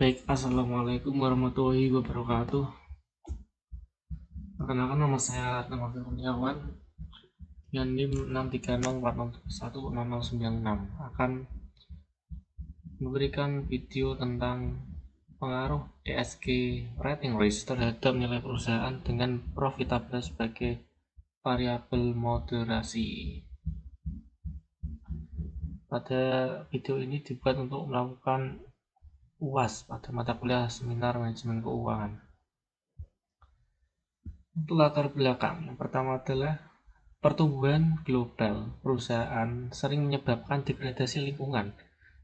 Baik, Assalamualaikum warahmatullahi wabarakatuh. Perkenalkan, nama saya Arnaud Kurniawan yang NIM 63046610096 akan memberikan video tentang pengaruh ESG rating risk terhadap nilai perusahaan dengan profitabilitas sebagai variabel moderasi. Pada video ini dibuat untuk melakukan UAS pada mata kuliah seminar manajemen keuangan. Untuk latar belakang, yang pertama adalah pertumbuhan global perusahaan sering menyebabkan degradasi lingkungan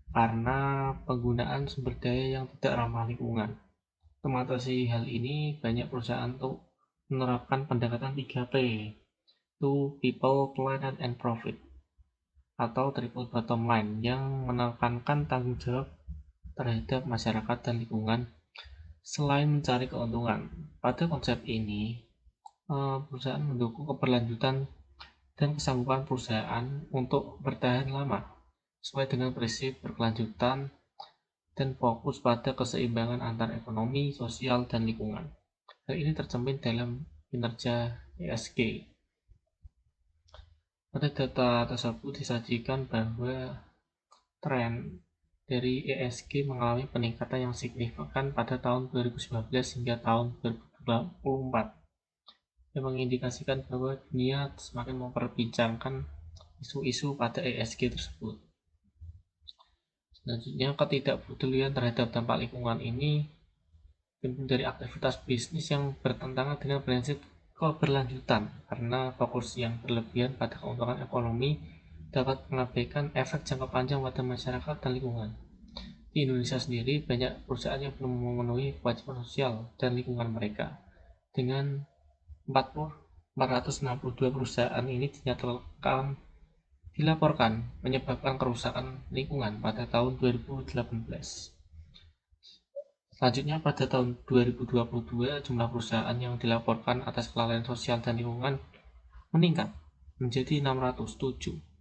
karena penggunaan sumber daya yang tidak ramah lingkungan. Untuk mengatasi hal ini, banyak perusahaan untuk menerapkan pendekatan 3P, yaitu People, Planet, and Profit, atau Triple Bottom Line, yang menekankan tanggung jawab terhadap masyarakat dan lingkungan selain mencari keuntungan. Pada konsep ini, perusahaan mendukung keberlanjutan dan kesanggupan perusahaan untuk bertahan lama sesuai dengan prinsip berkelanjutan dan fokus pada keseimbangan antar ekonomi, sosial, dan lingkungan. Hal ini tercermin dalam kinerja ESG. Pada data tersebut disajikan bahwa tren dari ESG mengalami peningkatan yang signifikan pada tahun 2019 hingga tahun 2024, yang mengindikasikan bahwa dunia semakin memperbincangkan isu-isu pada ESG tersebut. Selanjutnya, ketidakpedulian terhadap dampak lingkungan ini timbul dari aktivitas bisnis yang bertentangan dengan prinsip keberlanjutan, karena fokus yang berlebihan pada keuntungan ekonomi dapat mengabaikan efek jangka panjang pada masyarakat dan lingkungan. Di Indonesia sendiri, banyak perusahaan yang belum memenuhi kewajiban sosial dan lingkungan mereka. Dengan 462 perusahaan ini dilaporkan menyebabkan kerusakan lingkungan pada tahun 2018. Selanjutnya, pada tahun 2022, jumlah perusahaan yang dilaporkan atas kelalaian sosial dan lingkungan meningkat menjadi 607.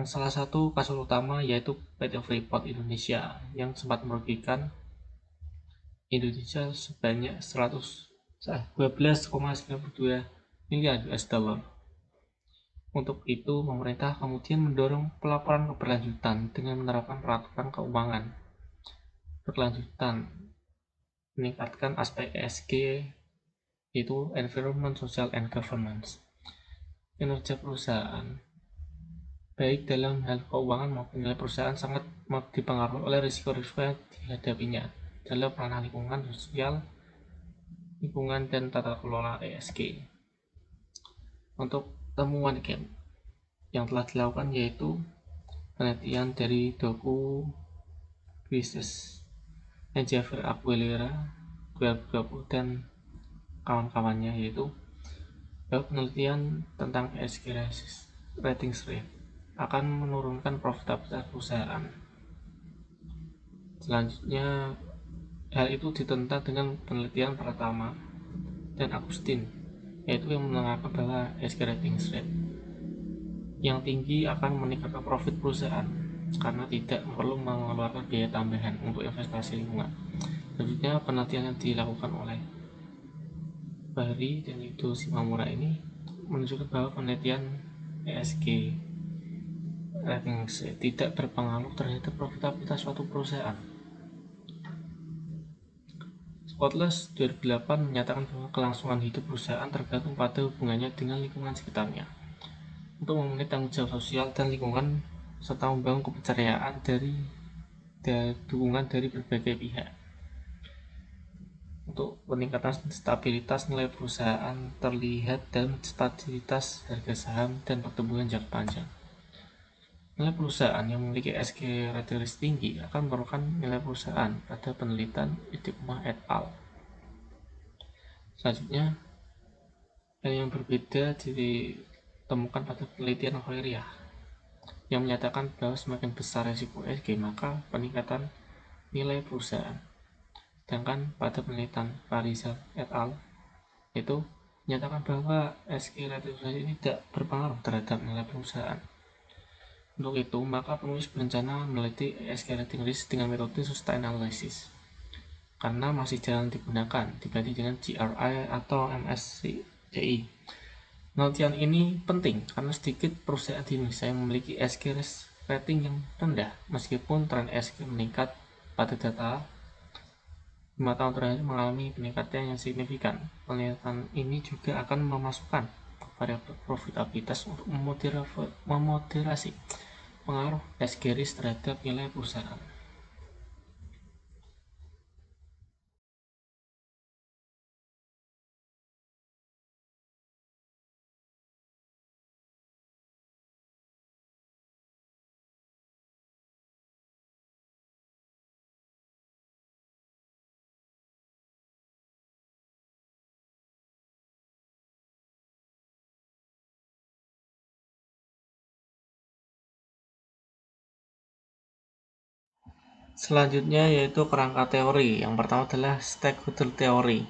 Salah satu kasus utama yaitu PT Freeport Indonesia yang sempat merugikan Indonesia sebanyak 12,92 miliar US dollar. Untuk itu, pemerintah kemudian mendorong pelaporan keberlanjutan dengan menerapkan peraturan keuangan berkelanjutan, meningkatkan aspek ESG, yaitu Environment, Social, and Governance. Kinerja perusahaan, baik dalam hal keuangan maupun nilai perusahaan, sangat dipengaruhi oleh risiko-risiko yang dihadapinya dalam ranah lingkungan, sosial, lingkungan, dan tata kelola ESG. Untuk temuan yang telah dilakukan yaitu penelitian dari Doku Business Endeavor Aguilera 2020 dan kawan-kawannya, yaitu bahwa penelitian tentang ESG ratings rate akan menurunkan profitabilitas perusahaan. Selanjutnya, hal itu ditentang dengan penelitian pertama dan Agustin, yaitu yang menengahkan bahwa ESG ratings rate yang tinggi akan meningkatkan profit perusahaan karena tidak perlu mengeluarkan biaya tambahan untuk investasi lingkungan. Selanjutnya, penelitian yang dilakukan oleh Bahri dan Yudo Shimamura ini menunjukkan bahwa penelitian ESG rating tidak berpengaruh terhadap profitabilitas suatu perusahaan. Scottless 2008 menyatakan bahwa kelangsungan hidup perusahaan tergantung pada hubungannya dengan lingkungan sekitarnya. Untuk memenuhi tanggung jawab sosial dan lingkungan serta membangun kepercayaan dari dukungan dari berbagai pihak. Untuk peningkatan stabilitas nilai perusahaan terlihat dalam stabilitas harga saham dan pertumbuhan jangka panjang. Nilai perusahaan yang memiliki ESG rating tinggi akan merupakan nilai perusahaan pada penelitian Idikma et al. Selanjutnya, hal yang berbeda ditemukan pada penelitian Khairiyah yang menyatakan bahwa semakin besar risiko ESG maka peningkatan nilai perusahaan. Sedangkan pada penelitian Farizal et al. Itu menyatakan bahwa ESG rating ini tidak berpengaruh terhadap nilai perusahaan. Untuk itu, maka penulis berencana meneliti ESG rating risk dengan metode sustain analysis. karena masih jarang digunakan dibanding dengan GRI atau MSCI. Penelitian ini penting karena sedikit perusahaan di Indonesia yang memiliki ESG rating yang rendah, meskipun tren ESG meningkat pada data 5 tahun terakhir mengalami peningkatan yang signifikan. Penelitian ini juga akan memasukkan variabel profitabilitas untuk memoderasi pengaruh ESG risk terhadap nilai perusahaan. Selanjutnya yaitu kerangka teori. Yang pertama adalah stakeholder theory,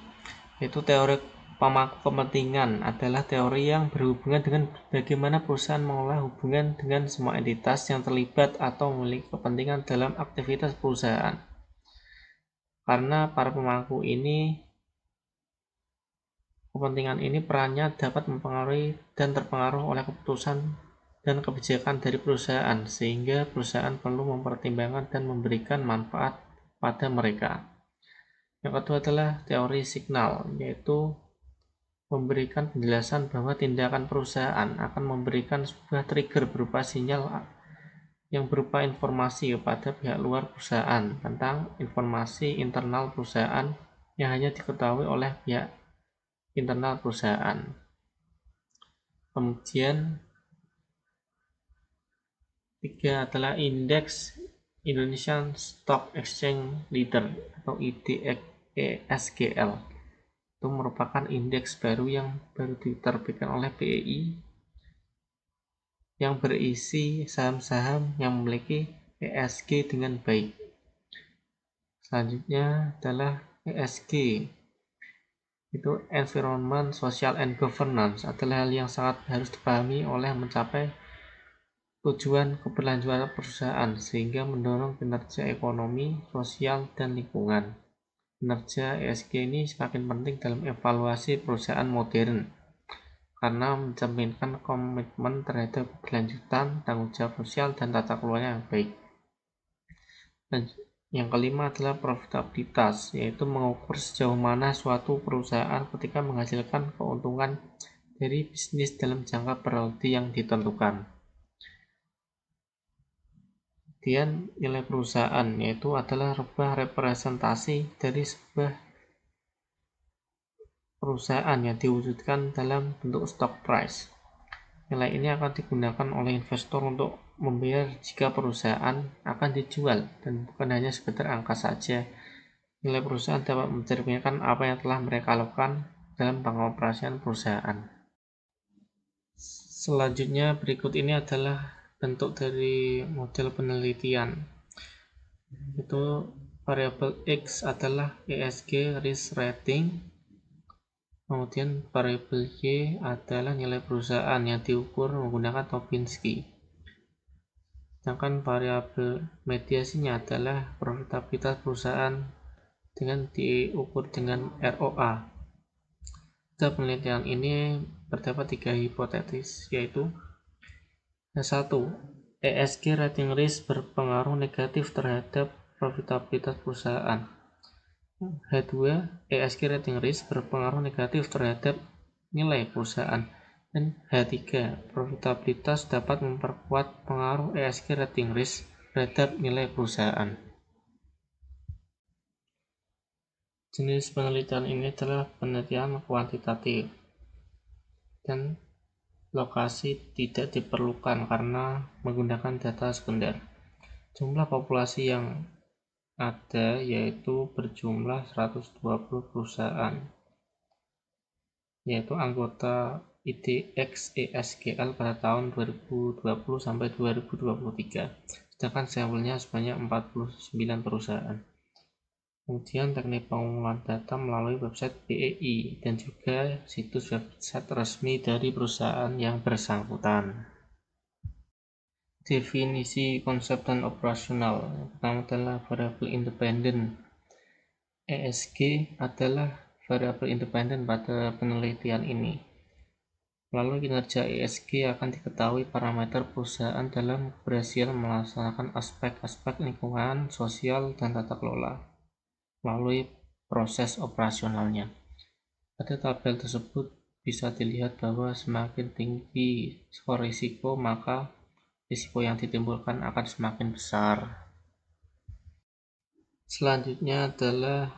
yaitu teori pemangku kepentingan adalah teori yang berhubungan dengan bagaimana perusahaan mengolah hubungan dengan semua entitas yang terlibat atau memiliki kepentingan dalam aktivitas perusahaan. Karena para pemangku kepentingan ini perannya dapat mempengaruhi dan terpengaruh oleh keputusan dan kebijakan dari perusahaan, sehingga perusahaan perlu mempertimbangkan dan memberikan manfaat pada mereka. Yang kedua adalah teori signal, yaitu memberikan penjelasan bahwa tindakan perusahaan akan memberikan sebuah trigger berupa sinyal yang berupa informasi kepada pihak luar perusahaan tentang informasi internal perusahaan yang hanya diketahui oleh pihak internal perusahaan. Kemudian tiga adalah indeks Indonesian Stock Exchange Leader atau IDXL. Itu merupakan indeks baru yang baru diterbitkan oleh BEI yang berisi saham-saham yang memiliki ESG dengan baik. Selanjutnya adalah ESG, itu Environment, Social, and Governance, adalah hal yang sangat harus dipahami oleh mencapai tujuan keberlanjutan perusahaan sehingga mendorong kinerja ekonomi, sosial, dan lingkungan. Kinerja ESG ini semakin penting dalam evaluasi perusahaan modern karena mencerminkan komitmen terhadap keberlanjutan, tanggung jawab sosial, dan tata kelola yang baik. Dan yang kelima adalah profitabilitas, yaitu mengukur sejauh mana suatu perusahaan ketika menghasilkan keuntungan dari bisnis dalam jangka periode yang ditentukan. Kemudian nilai perusahaan, yaitu adalah sebuah representasi dari sebuah perusahaan yang diwujudkan dalam bentuk stock price. Nilai ini akan digunakan oleh investor untuk membayar jika perusahaan akan dijual dan bukan hanya sekedar angka saja. Nilai perusahaan dapat mencerminkan apa yang telah mereka lakukan dalam pengoperasian perusahaan. Selanjutnya berikut ini adalah bentuk dari model penelitian. Itu variabel X adalah ESG risk rating. Kemudian variabel Y adalah nilai perusahaan yang diukur menggunakan Tobinski. Sedangkan variabel mediasinya adalah profitabilitas perusahaan dengan diukur dengan ROA. Pada penelitian ini terdapat 3 hipotesis, yaitu 1. ESG rating risk berpengaruh negatif terhadap profitabilitas perusahaan. H2, ESG rating risk berpengaruh negatif terhadap nilai perusahaan. Dan H3, profitabilitas dapat memperkuat pengaruh ESG rating risk terhadap nilai perusahaan. Jenis penelitian ini adalah penelitian kuantitatif dan lokasi tidak diperlukan karena menggunakan data sekunder. Jumlah populasi yang ada yaitu berjumlah 120 perusahaan, yaitu anggota IDX ESGL pada tahun 2020 sampai 2023, sedangkan sampelnya sebanyak 49 perusahaan. Kemudian teknik pengumpulan data melalui website BEI dan juga situs website resmi dari perusahaan yang bersangkutan. Definisi konsep dan operasional. Yang pertama adalah variabel independen. ESG adalah variabel independen pada penelitian ini. Lalu kinerja ESG akan diketahui parameter perusahaan dalam keberhasilan melaksanakan aspek-aspek lingkungan, sosial, dan tata kelola melalui proses operasionalnya. Pada tabel tersebut bisa dilihat bahwa semakin tinggi skor risiko, maka risiko yang ditimbulkan akan semakin besar. Selanjutnya adalah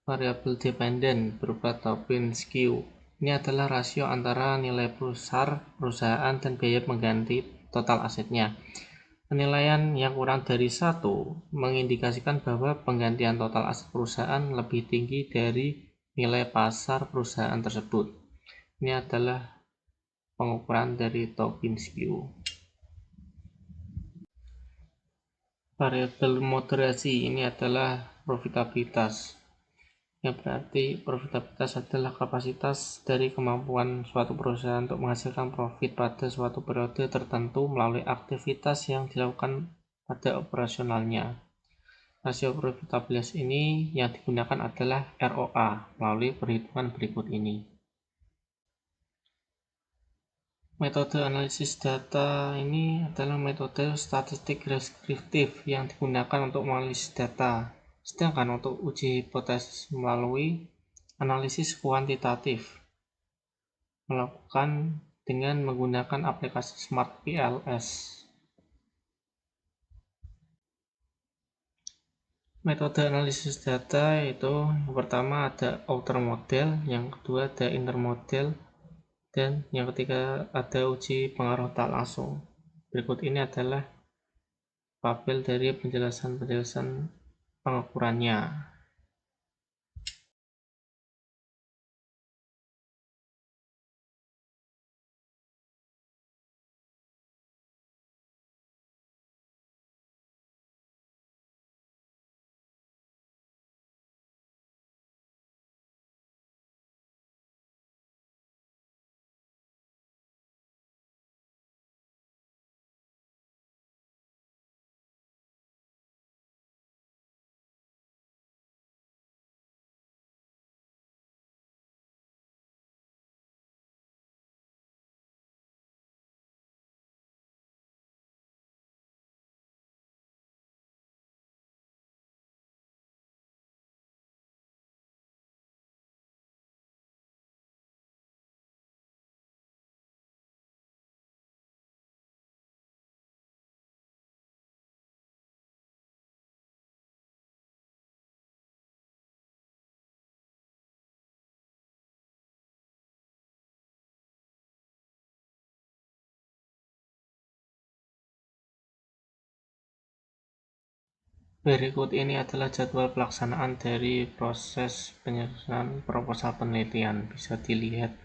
variabel dependen berupa Tobin skew. Ini adalah rasio antara nilai perusahaan dan biaya pengganti total asetnya. Penilaian yang kurang dari 1 mengindikasikan bahwa penggantian total aset perusahaan lebih tinggi dari nilai pasar perusahaan tersebut. Ini adalah pengukuran dari Tobin skew. Variabel moderasi ini adalah profitabilitas. Yang berarti profitabilitas adalah kapasitas dari kemampuan suatu perusahaan untuk menghasilkan profit pada suatu periode tertentu melalui aktivitas yang dilakukan pada operasionalnya. Rasio profitabilitas ini yang digunakan adalah ROA melalui perhitungan berikut ini. Metode analisis data ini adalah metode statistik deskriptif yang digunakan untuk menganalisis data. Sedangkan untuk uji hipotesis melalui analisis kuantitatif melakukan dengan menggunakan aplikasi Smart PLS. Metode analisis data itu yang pertama ada outer model, yang kedua ada inner model, dan yang ketiga ada uji pengaruh tak langsung. Berikut ini adalah tabel dari penjelasan-penjelasan pengukurannya. Berikut ini adalah jadwal pelaksanaan dari proses penyusunan proposal penelitian. Bisa dilihat